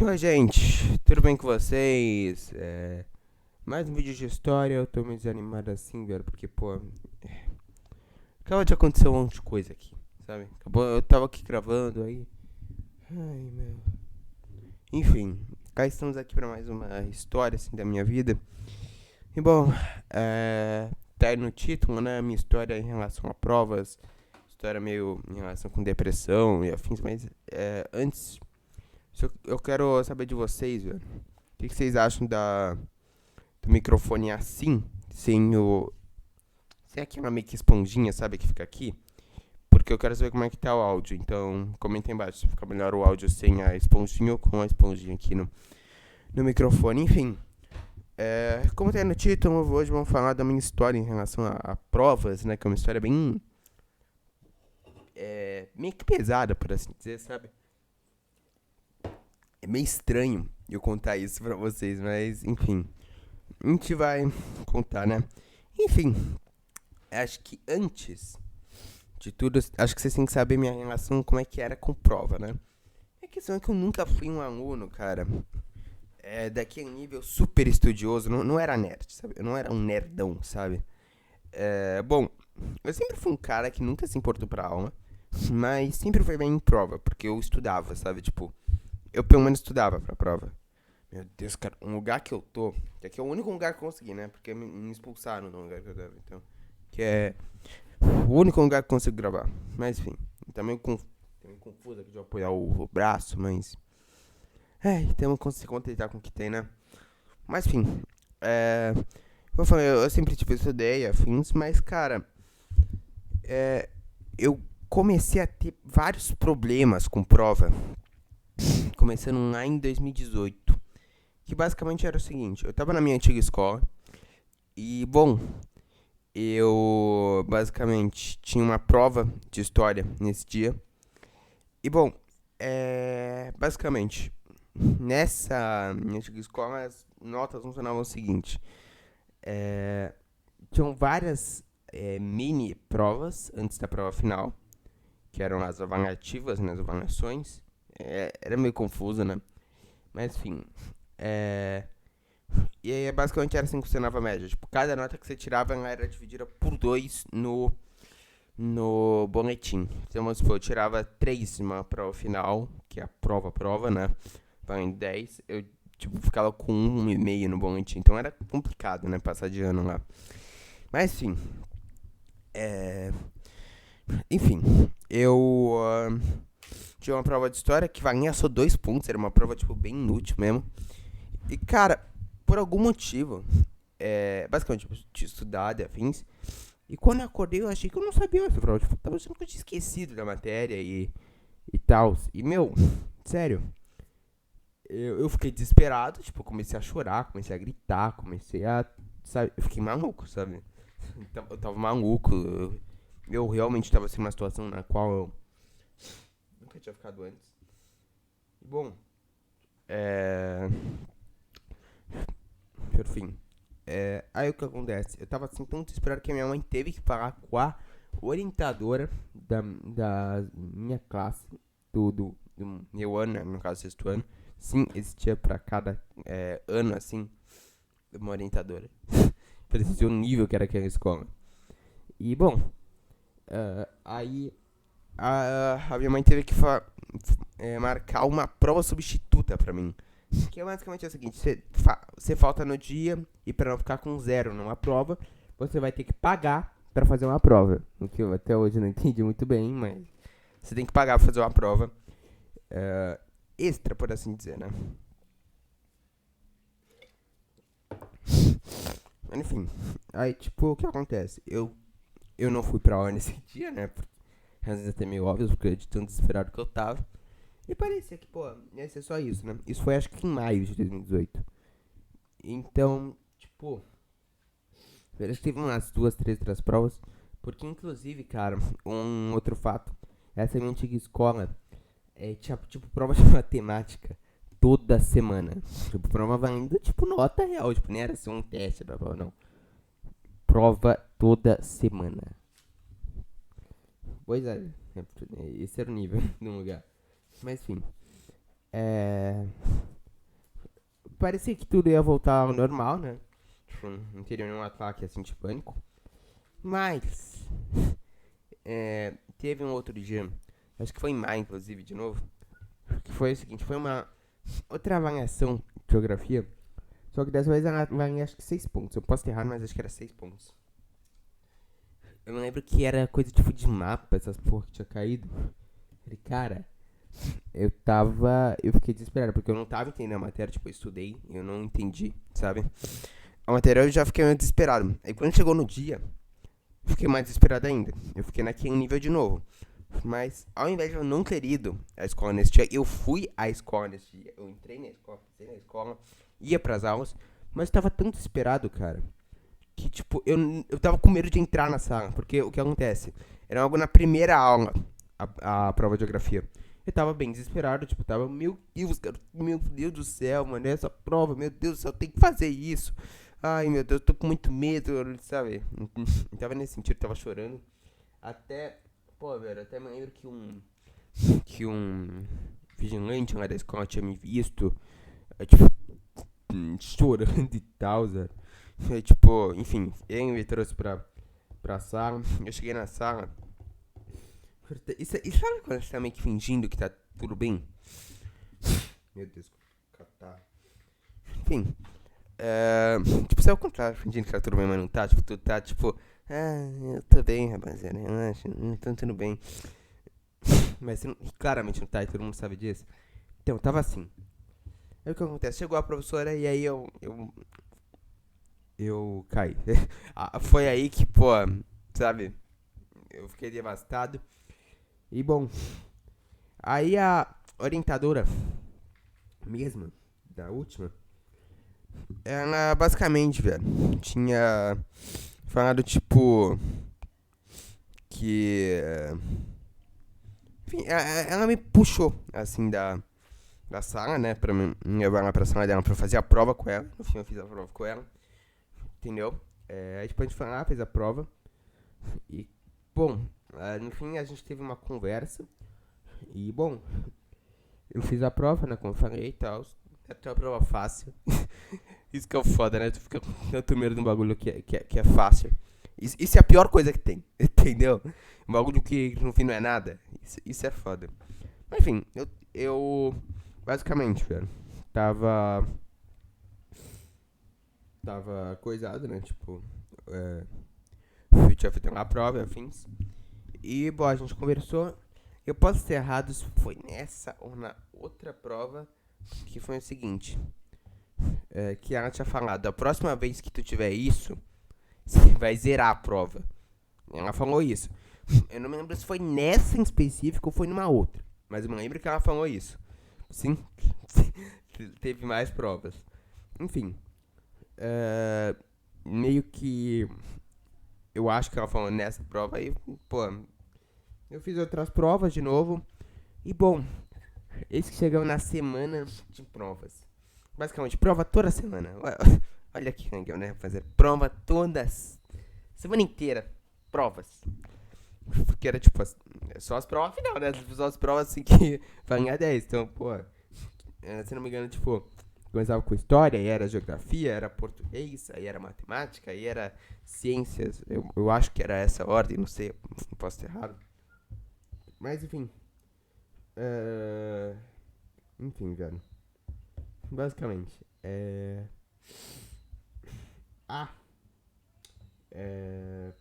Oi, gente, tudo bem com vocês? Mais um vídeo de história. Eu tô meio desanimado assim, velho, porque, pô, acaba de acontecer um monte de coisa aqui, sabe? Eu tava aqui gravando aí. Ai, meu. Enfim, cá estamos aqui pra mais uma história, assim, da minha vida. E, bom, tá aí no título, né? Minha história em relação a provas, história meio em relação com depressão e afins, mas, antes, eu quero saber de vocês, velho. O que vocês acham do microfone assim, sem o. Sem aquela meio que esponjinha, sabe, que fica aqui? Porque eu quero saber como é que tá o áudio. Então, comenta aí embaixo se fica melhor o áudio sem a esponjinha ou com a esponjinha aqui no microfone. Enfim, como tem no título, hoje vamos falar da minha história em relação a provas, né? Que é uma história bem. Meio que pesada, por assim dizer, sabe? É meio estranho eu contar isso pra vocês, mas enfim. A gente vai contar, né? Enfim, acho que antes de tudo, acho que vocês têm que saber minha relação, como é que era com prova, né? A questão é que eu nunca fui um aluno, cara, daquele nível super estudioso, não era nerd, sabe? Eu não era um nerdão, sabe? Bom, eu sempre fui um cara que nunca se importou pra aula, mas sempre foi bem em prova, porque eu estudava, sabe? Tipo, eu pelo menos estudava pra prova. Meu Deus, cara, um lugar que eu tô, que aqui é o único lugar que eu consegui, né? Porque me expulsaram do lugar que eu tava, então. Que é o único lugar que eu consigo gravar. Mas enfim, também meio confuso aqui de eu apoiar o braço, mas. Temos que se contentar com o que tem, né? Mas enfim, eu falei, eu sempre tipo, estudei afins, mas cara, eu comecei a ter vários problemas com prova, começando lá em 2018. Que basicamente era o seguinte, eu tava na minha antiga escola e, bom, eu basicamente tinha uma prova de história nesse dia. E bom, basicamente, nessa minha antiga escola, as notas funcionavam o seguinte: é, tinham várias mini provas antes da prova final, que eram as avaliativas, né, as avaliações. Era meio confuso, né? Mas enfim. É, e aí basicamente era assim que funcionava a média. Tipo, cada nota que você tirava ela era dividida por dois no boletim. Então, vamos supor, eu tirava 3 numa prova final, que é a prova, né? Valendo 10, eu tipo, ficava com 1,5 no boletim. Então era complicado, né? Passar de ano lá. Mas enfim, é... enfim, eu tinha uma prova de história que valia só 2 pontos, era uma prova, tipo, bem inútil mesmo. E, cara, por algum motivo, basicamente, tipo, tinha estudado e afins. E quando eu acordei, eu achei que eu não sabia essa prova. Tipo, tava achando que eu tinha esquecido da matéria e tal. E, meu, sério, eu fiquei desesperado. Tipo, comecei a chorar, comecei a gritar, comecei a. Sabe, eu fiquei maluco, sabe? Eu tava maluco. Eu realmente tava assim numa situação na qual eu nunca tinha ficado antes. E, bom, é. Por fim. Aí o que acontece? Eu tava assim tão desesperado que a minha mãe teve que falar com a orientadora da minha classe, do meu ano, né, no caso, sexto ano. Sim, existia pra cada ano, assim, uma orientadora. Pra dizer o nível que era aquela escola. E, bom, aí a minha mãe teve que marcar uma prova substituta pra mim. Que é basicamente o seguinte: você falta no dia e pra não ficar com zero numa prova, você vai ter que pagar pra fazer uma prova. O que eu até hoje não entendi muito bem, mas você tem que pagar pra fazer uma prova extra, por assim dizer, né? Enfim, aí tipo, o que acontece? Eu não fui pra aula nesse dia, né? Por razões até meio óbvias, porque de tão desesperado que eu tava. E parecia que, pô, ia ser só isso, né? Isso foi acho que em maio de 2018. Então, tipo, acho que teve umas duas, três outras provas. Porque, inclusive, cara, um outro fato. Essa minha antiga escola tinha, tipo, prova de matemática toda semana. Tipo, prova valendo, tipo, nota real. Tipo, nem era só um teste da prova, não. Prova toda semana. Pois esse era o nível do lugar. Mas, enfim. É... parecia que tudo ia voltar ao normal, né? Tipo, não teria nenhum ataque assim de pânico. Mas, teve um outro dia, acho que foi em maio, inclusive, de novo, que foi o seguinte, foi uma outra avaliação de geografia, só que dessa vez ela valia acho que 6 pontos. Eu posso ter errado, mas acho que era 6 pontos. Eu me lembro que era coisa tipo de mapa, essas porra que tinha caído. Falei, cara, eu fiquei desesperado, porque eu não tava entendendo a matéria, tipo, eu estudei, eu não entendi, sabe? A matéria eu já fiquei meio desesperado. Aí quando chegou no dia, eu fiquei mais desesperado ainda. Eu fiquei naquele nível de novo. Mas ao invés de eu não ter ido à escola nesse dia, eu fui à escola nesse dia. Eu entrei na escola, pisei na escola, ia pras aulas, mas eu tava tão desesperado, cara, que tipo, eu tava com medo de entrar na sala, porque o que acontece? Era algo na primeira aula, a prova de geografia. Eu tava bem desesperado, tipo, tava, meu Deus, cara, meu Deus do céu, mano, essa prova, meu Deus do céu, tem que fazer isso. Ai, meu Deus, tô com muito medo, sabe? Eu tava nesse sentido, tava chorando. Até, pô, velho, até me lembro que um vigilante lá da escola tinha me visto, tipo, chorando e tal, Zé. Aí, tipo, enfim, ele me trouxe pra sala. Eu cheguei na sala. E sabe quando você tá meio que fingindo que tá tudo bem? Meu Deus, catar. Enfim, tipo, você é o contrário, fingindo que tá tudo bem, mas não tá. Tipo, tu tá tipo, eu tô bem, rapaziada, relaxa, tá tudo bem. Mas você claramente não tá e todo mundo sabe disso. Então, tava assim. Aí o que acontece? Chegou a professora e aí eu caí. Foi aí que, pô, sabe? Eu fiquei devastado. E bom, aí a orientadora mesma, da última, ela basicamente, velho, tinha falado tipo que. Enfim, ela me puxou assim da sala, né? Pra me levar lá pra sala dela pra fazer a prova com ela. No fim eu fiz a prova com ela, entendeu? Aí depois a gente foi lá, fez a prova. E, bom, no fim a gente teve uma conversa. E, bom, eu fiz a prova, né? Como eu falei e tal. É uma prova fácil. Isso que é o foda, né? Tu fica com tanto medo de um bagulho que é fácil. Isso é a pior coisa que tem, entendeu? Um bagulho que no fim não é nada. Isso é foda. Mas enfim, eu basicamente, velho, tava. Tava coisado, né? Tipo, eu tinha feito uma prova, afins. E, bom, a gente conversou. Eu posso ter errado se foi nessa ou na outra prova. Que foi o seguinte: que ela tinha falado, a próxima vez que tu tiver isso, você vai zerar a prova. Ela falou isso. Eu não me lembro se foi nessa em específico ou foi numa outra. Mas eu me lembro que ela falou isso. Sim, teve mais provas. Enfim, meio que eu acho que ela falou nessa prova aí, pô, eu fiz outras provas de novo. E bom, eis que chegamos na semana de provas. Basicamente, prova toda semana. Olha que legal, né? Fazer prova todas. Semana inteira. Provas. Porque era tipo só as provas final, né? Só as provas assim que vai ganhar 10. Então, pô, se não me engano, tipo, começava com história, aí era geografia, era português, aí era matemática, aí era ciências. Eu acho que era essa ordem, não sei, não posso ter errado. Mas enfim. Enfim, velho. Basicamente. Ah,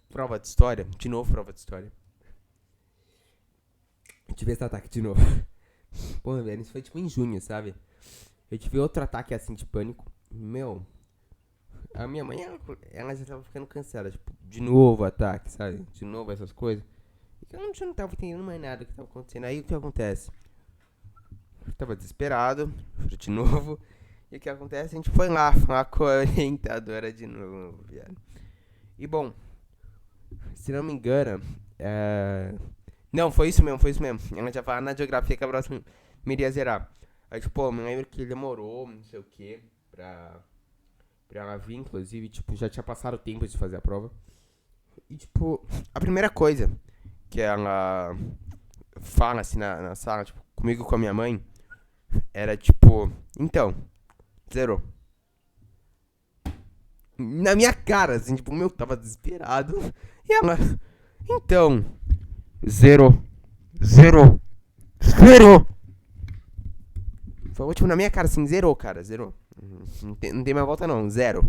prova de história. De novo, prova de história. Eu tive esse ataque de novo. Porra, velho, isso foi tipo em junho, sabe? Eu tive outro ataque assim de pânico. Meu, a minha mãe, ela já tava ficando cansada. Tipo, de novo ataque, sabe? De novo essas coisas. E eu já não tava entendendo mais nada do que tava acontecendo. Aí o que acontece? Eu tava desesperado, de novo. E o que acontece? A gente foi lá falar com a orientadora de novo, viado. E bom, se não me engano, não, foi isso mesmo, foi isso mesmo. Ela já falava na geografia que a próxima me iria zerar. Aí, tipo, pô, me lembro que demorou, não sei o que, pra ela vir, inclusive, tipo, já tinha passado o tempo de fazer a prova. E, tipo, a primeira coisa que ela fala, assim, na sala, tipo, comigo e com a minha mãe, era, tipo, então, o Zerou. Na minha cara, assim, tipo, meu, tava desesperado. E ela, então, zerou. Zerou. Zerou. Falou, tipo, na minha cara, assim, zerou, cara, zerou. Não tem mais volta, não, zero.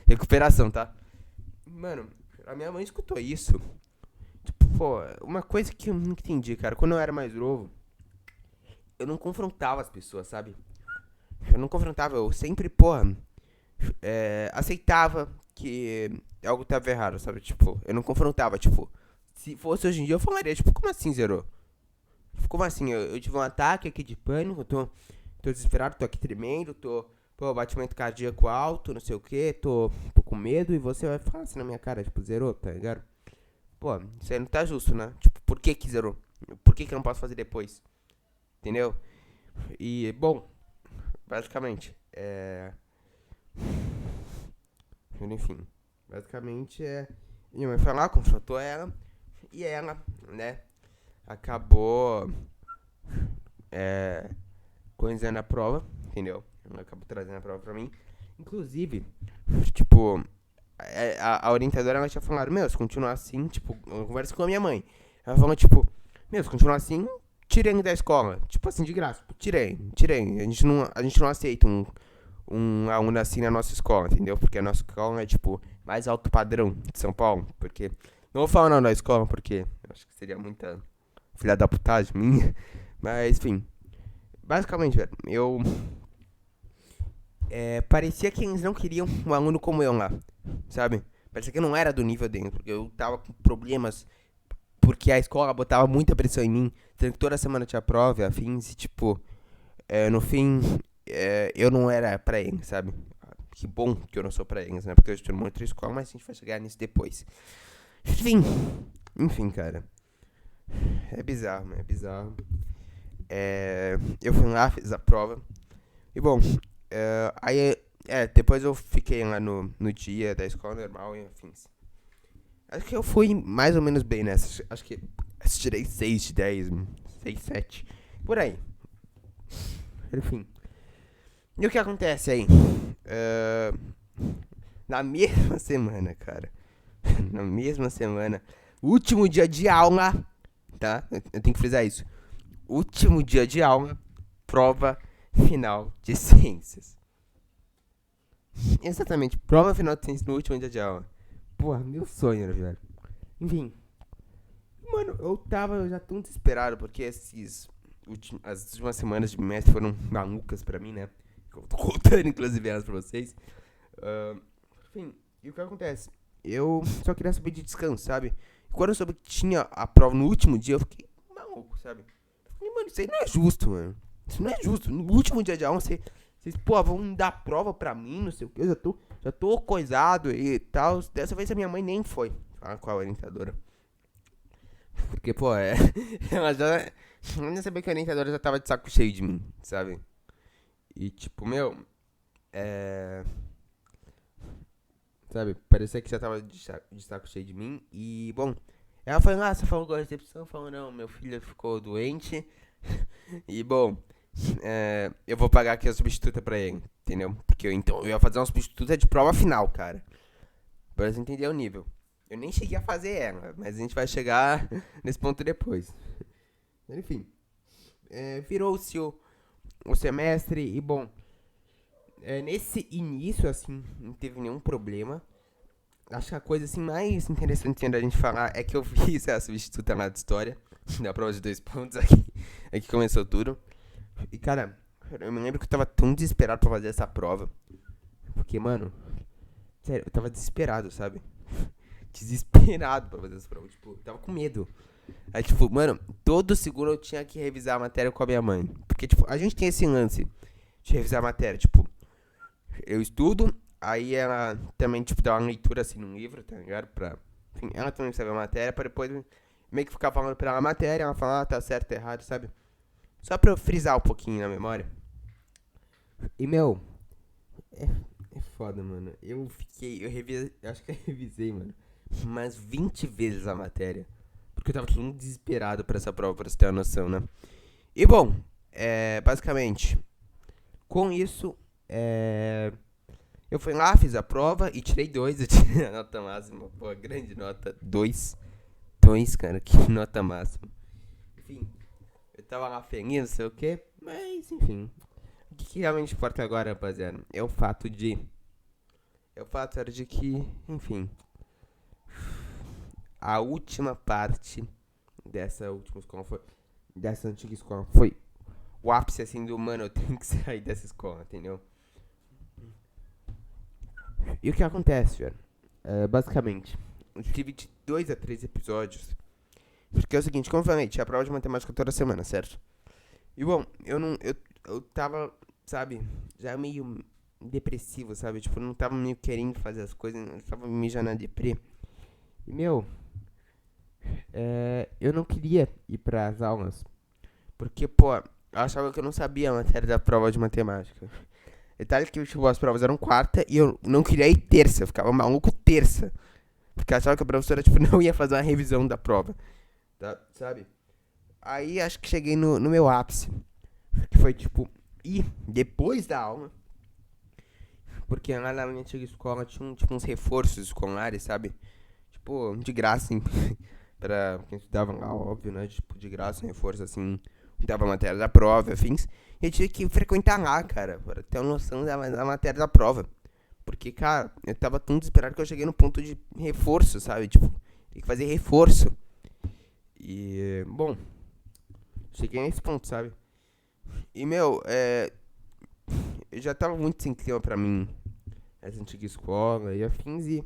Recuperação, tá? Mano, a minha mãe escutou isso. Tipo, pô, uma coisa que eu não entendi, cara. Quando eu era mais novo, eu não confrontava as pessoas, sabe? Eu não confrontava, eu sempre, porra, aceitava que algo tava errado, sabe? Tipo, eu não confrontava, tipo, se fosse hoje em dia eu falaria, tipo, como assim zerou? Como assim? Eu tive um ataque aqui de pânico, tô desesperado, tô aqui tremendo, pô, batimento cardíaco alto, não sei o que, tô com medo e você vai falar assim na minha cara, tipo, zerou, tá ligado? Pô, isso aí não tá justo, né? Tipo, por que zerou? Por que eu não posso fazer depois? Entendeu? E, bom, basicamente, enfim, basicamente minha mãe foi lá, confrontou ela, e ela, né, acabou, é, coisando a prova, entendeu? Ela acabou trazendo a prova pra mim. Inclusive, tipo, a orientadora ela tinha falado, meu, se continuar assim, tipo, eu converso com a minha mãe. Ela falou, tipo, meu, se continuar assim, tirei ele da escola. Tipo assim, de graça. Tirei. A gente não aceita um aluno assim na nossa escola, entendeu? Porque a nossa escola é, tipo, mais alto padrão de São Paulo. Porque, não vou falar não da escola, porque eu acho que seria muita filha da putagem minha. Mas, enfim, basicamente, velho, parecia que eles não queriam um aluno como eu lá, sabe? Parecia que eu não era do nível dentro, porque eu tava com problemas, porque a escola botava muita pressão em mim, tanto que toda semana tinha prova, afins, e tipo, no fim, eu não era pra eles, sabe? Que bom que eu não sou pra eles, né? Porque eu estou numa outra escola, mas a gente vai chegar nisso depois. Enfim, cara. É bizarro, né? É bizarro. Eu fui lá, fiz a prova. E bom, aí, depois eu fiquei lá no dia da escola normal e afins. Acho que eu fui mais ou menos bem nessa. Acho que tirei 6 de 10, 6, 7. Por aí. Enfim. E o que acontece aí? É, na mesma semana, cara. Na mesma semana. Último dia de aula. Tá? Eu tenho que frisar isso. Último dia de aula. Prova final de ciências. Exatamente. Prova final de ciências no último dia de aula. Porra, meu sonho, né, velho? Enfim. Mano, eu já tão desesperado porque as últimas semanas de bimestre foram malucas pra mim, né? Eu tô contando, inclusive, elas pra vocês. Ah, enfim, e o que acontece? Eu só queria saber de descanso, sabe? E quando eu soube que tinha a prova no último dia, eu fiquei maluco, sabe? Eu falei, mano, isso aí não é justo, mano. Isso não é justo. No último dia de aula, vocês, pô, vão dar prova pra mim, não sei o que. Eu já tô coisado e tal. Dessa vez a minha mãe nem foi falar com a orientadora. Porque, pô, ela já. Eu nem sabia que a orientadora já tava de saco cheio de mim, sabe? E, tipo, meu. É. Sabe? Parecia que já tava de saco cheio de mim. E, bom. Ela falou, você falou com a recepção? Falou, não, meu filho ficou doente. E, bom. Eu vou pagar aqui a substituta pra ele, entendeu? Porque eu ia fazer uma substituta de prova final, cara. Pra você entender o nível. Eu nem cheguei a fazer ela, mas a gente vai chegar nesse ponto depois. Enfim, virou-se o semestre e, bom, nesse início, assim, não teve nenhum problema. Acho que a coisa, assim, mais interessante da gente falar é que eu fiz a substituta lá de história, da prova de 2 pontos, aqui começou tudo. E, cara, eu me lembro que eu tava tão desesperado pra fazer essa prova, porque, mano, sério, eu tava desesperado, sabe? Desesperado pra fazer essa prova, tipo, eu tava com medo. Aí, tipo, mano, todo segundo eu tinha que revisar a matéria com a minha mãe. Porque, tipo, a gente tem esse lance de revisar a matéria. Tipo, eu estudo, aí ela também, tipo, dá uma leitura assim num livro, tá ligado? Enfim, ela também sabe a matéria, pra depois meio que ficar falando pra ela a matéria, ela falar, tá certo, tá errado, sabe? Só pra eu frisar um pouquinho na memória. E, meu, é, é foda, mano. Eu acho que eu revisei, mano, umas 20 vezes a matéria. Porque eu tava todo mundo desesperado pra essa prova, pra você ter uma noção, né? E bom, basicamente, com isso, Eu fui lá, fiz a prova e tirei 2. Eu tirei a nota máxima. Pô, grande nota. 2. 2, cara, que nota máxima. Enfim, eu tava lá feliz, não sei o que. Mas, enfim. O que realmente importa agora, rapaziada, é o fato de. É o fato era de que, enfim. A última parte dessa última escola foi. Dessa antiga escola foi o ápice assim do mano, eu tenho que sair dessa escola, entendeu? E o que acontece, velho? Basicamente, eu tive de 2 a 3 episódios. Porque é o seguinte, como eu falei, tinha prova de matemática toda semana, certo? E bom, eu não. Eu tava, sabe, já meio depressivo, sabe? Tipo, eu não tava meio querendo fazer as coisas, eu tava me já na deprê. E meu, eu não queria ir pras aulas. Porque, pô, eu achava que eu não sabia a matéria da prova de matemática. Detalhe que tipo, as provas eram quarta e eu não queria ir terça, eu ficava maluco terça. Porque eu achava que a professora, tipo, não ia fazer uma revisão da prova, tá? Sabe? Aí acho que cheguei no meu ápice, que foi, tipo, ir depois da aula. Porque lá na minha antiga escola tinha tipo, uns reforços escolares, sabe? Tipo, de graça, hein? Pra quem estudava lá, óbvio, né? Tipo, de graça, um reforço, assim, dava matéria da prova, afins. E eu tive que frequentar lá, cara, pra ter uma noção da matéria da prova. Porque, cara, eu tava tão desesperado que eu cheguei no ponto de reforço, sabe? Tipo, tem que fazer reforço. E, bom, cheguei nesse ponto, sabe? E, meu, eu já tava muito sem clima pra mim, essa antiga escola e afins. E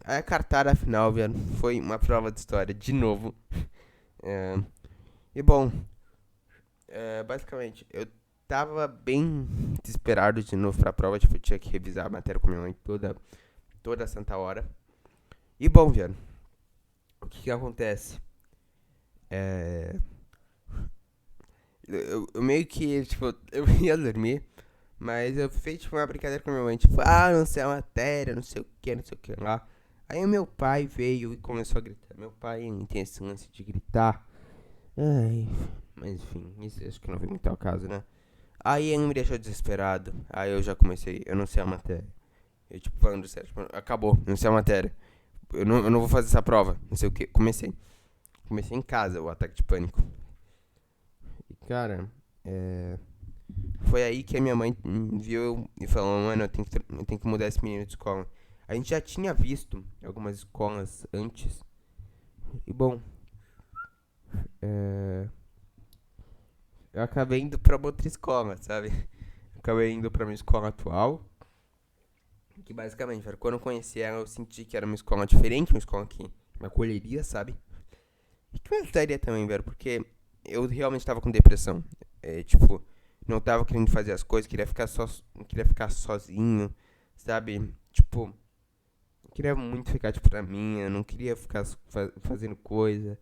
aí a cartada final, velho, foi uma prova de história de novo. É, e, bom, basicamente, eu tava bem desesperado de novo pra prova. Tipo, eu tinha que revisar a matéria com minha mãe toda santa hora. E, bom, velho, o que que acontece? É, eu meio que, tipo, eu ia dormir, mas eu fiz, tipo, uma brincadeira com a minha mãe, tipo, não sei a matéria, não sei o que, não sei o que lá. Aí o meu pai veio e começou a gritar. Meu pai tem esse lance de gritar. Ai, mas enfim, isso acho que não vem muito ao caso, né? Aí ele me deixou desesperado. Aí eu já comecei, eu não sei a matéria. Eu, tipo, falando sério, tipo, acabou, não sei a matéria. Eu não vou fazer essa prova, não sei o que. Comecei em casa o ataque de pânico. E, cara, é... foi aí que a minha mãe viu e falou, mano, eu tenho que mudar esse menino de escola. A gente já tinha visto algumas escolas antes. E bom, é... eu acabei indo pra uma outra escola, sabe? Acabei indo pra minha escola atual. Que basicamente, velho, quando eu conheci ela, eu senti que era uma escola diferente, uma escola que me acolheria, sabe? E que me ajudaria também, velho, porque eu realmente tava com depressão. Tipo, não tava querendo fazer as coisas, queria ficar sozinho, sabe? Tipo, queria muito ficar, tipo, na minha, não queria ficar fazendo coisa.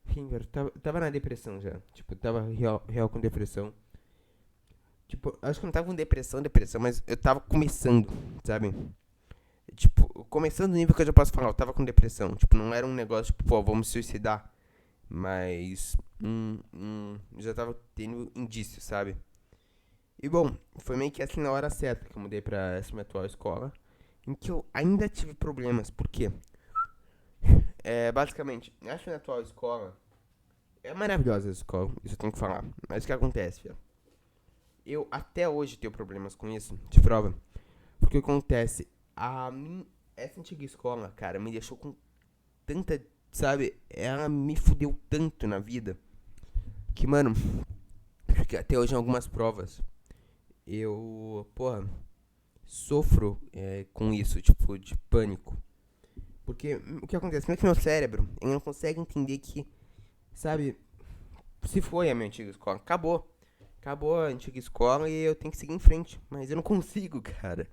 Enfim, velho, tava na depressão já. Tipo, tava real com depressão. Tipo, acho que eu não tava com depressão, mas eu tava começando, sabe? Tipo, começando no nível que eu já posso falar, eu tava com depressão. Tipo, não era um negócio, tipo, pô, vamos suicidar. Mas, já tava tendo indícios, sabe? E bom, foi meio que assim na hora certa que eu mudei pra essa minha atual escola. Em que eu ainda tive problemas. Por quê? Basicamente, essa minha atual escola é maravilhosa essa escola, isso eu tenho que falar. Mas o que acontece, filho? Eu até hoje tenho problemas com isso, de prova. Porque o que acontece? Essa antiga escola, cara, me deixou com tanta. Sabe? Ela me fudeu tanto na vida. Que, mano, que até hoje em algumas provas eu, porra, sofro com isso, tipo, de pânico. Porque o que acontece? Meio que meu cérebro, ele não consegue entender que, sabe, se foi a minha antiga escola, acabou. Acabou a antiga escola e eu tenho que seguir em frente. Mas eu não consigo, cara.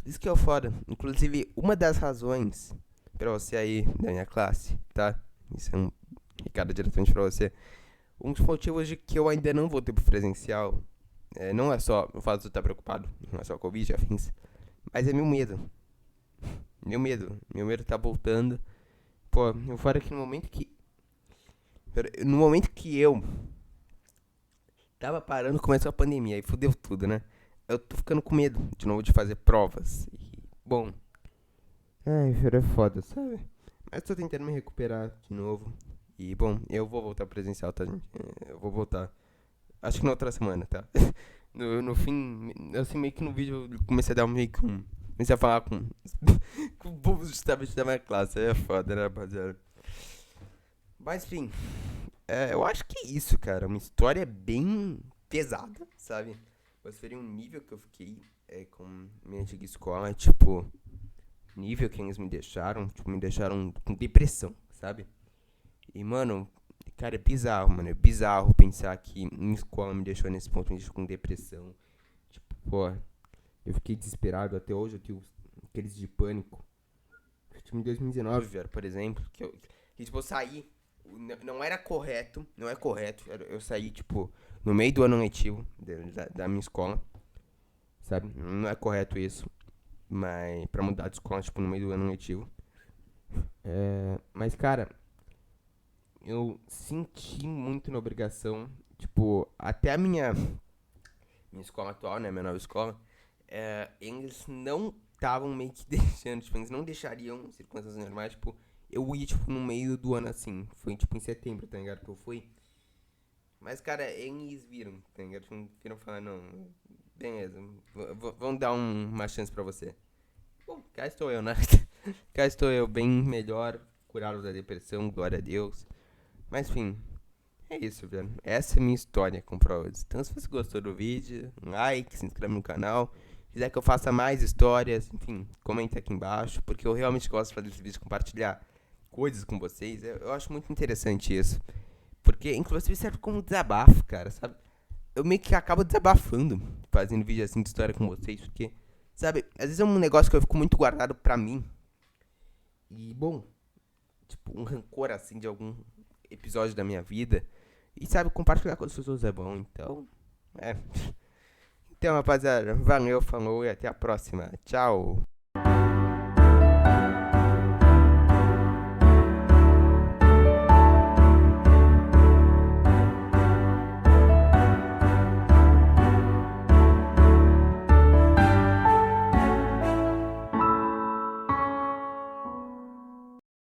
Isso que é o foda. Inclusive, uma das razões pra você aí da minha classe, tá? Isso é um recado diretamente pra você. Um dos motivos de que eu ainda não vou ter pro presencial não é só o fato de eu estar preocupado, não é só Covid, afins, mas é meu medo. Meu medo tá voltando. Pô, eu fora que no momento que eu tava parando, começou a pandemia e fudeu tudo, né? eu tô ficando com medo de novo de fazer provas. E, bom, ai, filho, é foda, sabe? Mas tô tentando me recuperar de novo. E, bom, eu vou voltar presencial, tá, gente? Eu vou voltar. Acho que na outra semana, tá? No fim, assim, meio que no vídeo eu comecei a dar meio que um. Comecei a falar com, com o povo justamente da minha classe. Aí é foda, né, rapaziada? Mas, enfim, eu acho que é isso, cara. Uma história bem pesada, sabe? Mas seria um nível que eu fiquei com minha antiga escola, tipo, nível que eles me deixaram, tipo, me deixaram com depressão, sabe? E, mano, cara, é bizarro, mano. É bizarro pensar que minha escola me deixou nesse ponto, me deixou com depressão. Tipo, pô, eu fiquei desesperado. Até hoje eu tenho crises de pânico. Tipo, em 2019, velho, por exemplo, tipo, eu saí. Não era correto, não é correto. Eu saí, tipo, no meio do ano letivo da minha escola, sabe? Não é correto isso. Mas pra mudar de escola, tipo, no meio do ano letivo. Mas, cara, eu senti muito na obrigação. Tipo, até a minha escola atual, né? Minha nova escola. Eles não estavam meio que deixando, tipo, eles não deixariam circunstâncias normais, tipo, eu ia, tipo, no meio do ano assim. Foi, tipo, em setembro, tá ligado? Que eu fui. Mas, cara, eles viram, tá ligado? Tipo, viram falar, não, beleza, vamos dar uma chance pra você. Bom, cá estou eu, né? Cá estou eu, bem melhor, curado da depressão, glória a Deus. Mas, enfim, é isso, velho. Essa é a minha história com provas. Então, se você gostou do vídeo, um like, se inscreve no canal. Quiser que eu faça mais histórias, enfim, comenta aqui embaixo, porque eu realmente gosto de fazer esse vídeo, compartilhar coisas com vocês. Eu acho muito interessante isso. Porque, inclusive, serve como desabafo, cara, sabe? Eu meio que acabo desabafando fazendo vídeo assim de história com vocês, porque, sabe, às vezes é um negócio que eu fico muito guardado pra mim. E, bom, tipo, um rancor assim de algum episódio da minha vida. E sabe, compartilhar com as pessoas é bom, então. É. Então, rapaziada, valeu, falou e até a próxima. Tchau.